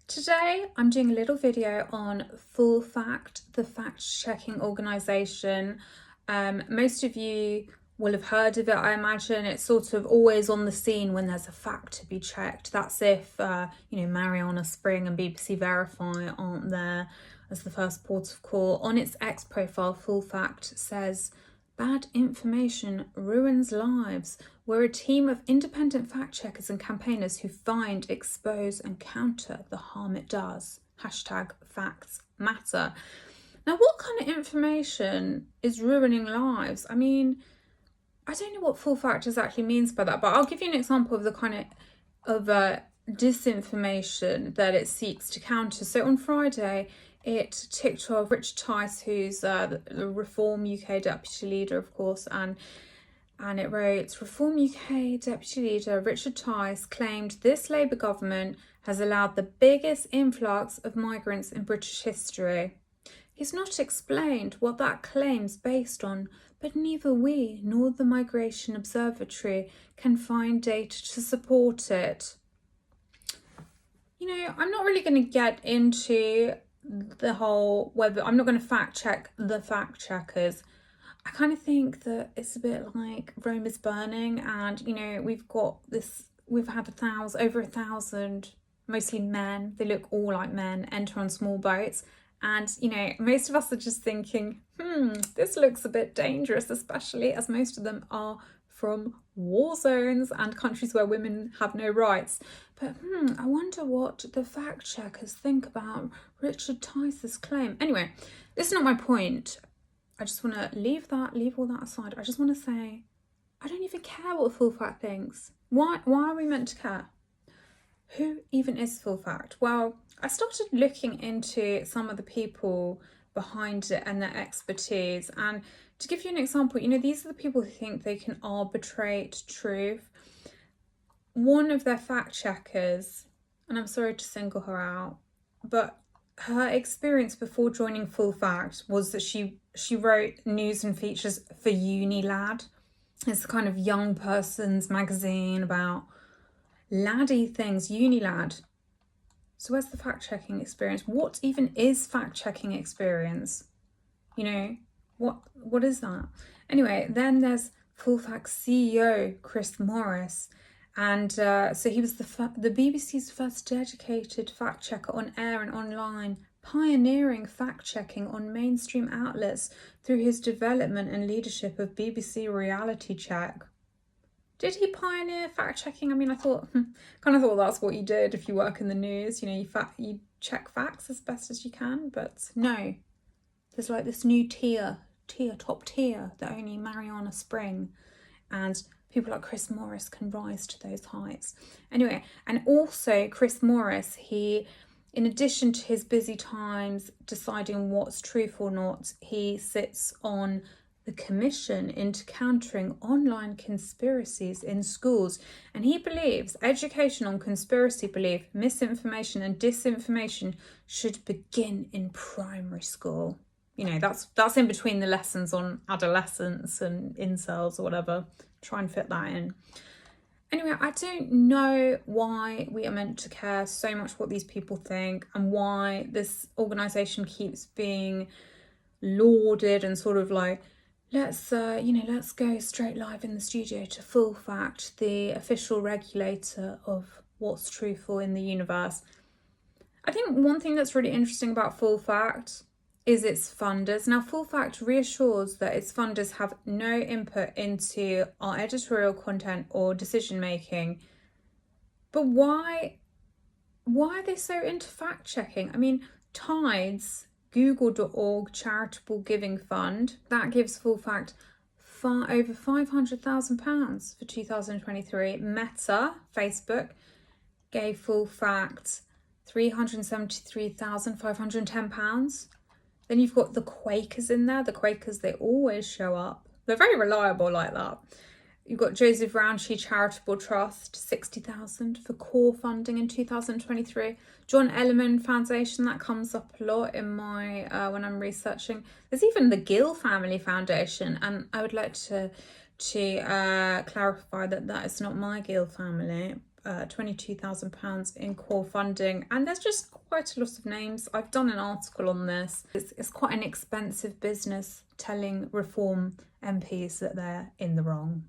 Today, I'm doing a little video on Full Fact, the fact-checking organisation. Most of you will have heard of it, I imagine. It's sort of always on the scene when there's a fact to be checked. That's if, Mariana Spring and BBC Verify aren't there as the first port of call. On its X profile, Full Fact says, "Bad information ruins lives. We're a team of independent fact checkers and campaigners who find, expose, and counter the harm it does. Hashtag facts matter." Now, what kind of information is ruining lives? I mean, I don't know what full fact exactly means by that, but I'll give you an example of the kind of disinformation that it seeks to counter. So on Friday, it ticked off Richard Tice, who's the Reform UK deputy leader, of course, and it wrote, "Reform UK deputy leader Richard Tice claimed this Labour government has allowed the biggest influx of migrants in British history. He's not explained what that claim's based on, but neither we nor the Migration Observatory can find data to support it." I'm not really going to get into the whole whether I'm not going to fact check the fact checkers. I kind of think that it's a bit like Rome is burning, and we've had over 1,000, mostly men, they look all like men, enter on small boats, and most of us are just thinking, this looks a bit dangerous, especially as most of them are from war zones and countries where women have no rights. But I wonder what the fact checkers think about Richard Tice's claim. Anyway, this is not my point. I just want to leave all that aside. I just want to say, I don't even care what Full Fact thinks. Why are we meant to care? Who even is Full Fact? Well, I started looking into some of the people behind it and their expertise. And to give you an example, these are the people who think they can arbitrate truth. One of their fact checkers, and I'm sorry to single her out, but her experience before joining Full Fact was that she wrote news and features for UniLad. It's a kind of young person's magazine about laddie things, UniLad. So where's the fact-checking experience? What even is fact-checking experience? What is that? Anyway, then there's Full Fact CEO Chris Morris. And so he was the BBC's first dedicated fact checker on air and online, pioneering fact checking on mainstream outlets through his development and leadership of BBC Reality Check. Did he pioneer fact checking? I mean, I thought that's what you did if you work in the news. You check facts as best as you can, but no, there's like this new top tier that only Mariana Spring and people like Chris Morris can rise to those heights. Anyway, and also Chris Morris, he, in addition to his busy times deciding what's truth or not, he sits on the Commission into Countering Online Conspiracies in Schools. And he believes education on conspiracy belief, misinformation and disinformation should begin in primary school. That's in between the lessons on adolescence and incels or whatever. Try and fit that in. Anyway, I don't know why we are meant to care so much what these people think and why this organisation keeps being lauded and sort of like, let's go straight live in the studio to Full Fact, the official regulator of what's truthful in the universe. I think one thing that's really interesting about Full Fact is its funders. Now, Full Fact reassures that its funders have no input into our editorial content or decision making. But why are they so into fact checking? I mean, Tides, Google.org charitable giving fund, that gives Full Fact over £500,000 for 2023. Meta, Facebook, gave Full Fact £373,510. Then you've got the Quakers in there. The Quakers, they always show up. They're very reliable like that. You've got Joseph Rowntree Charitable Trust, £60,000 for core funding in 2023. John Ellerman Foundation, that comes up a lot in my when I'm researching. There's even the Gill Family Foundation, and I would like to clarify that is not my Gill family. £22,000 in core funding, and there's just quite a lot of names. I've done an article on this. It's quite an expensive business telling Reform MPs that they're in the wrong.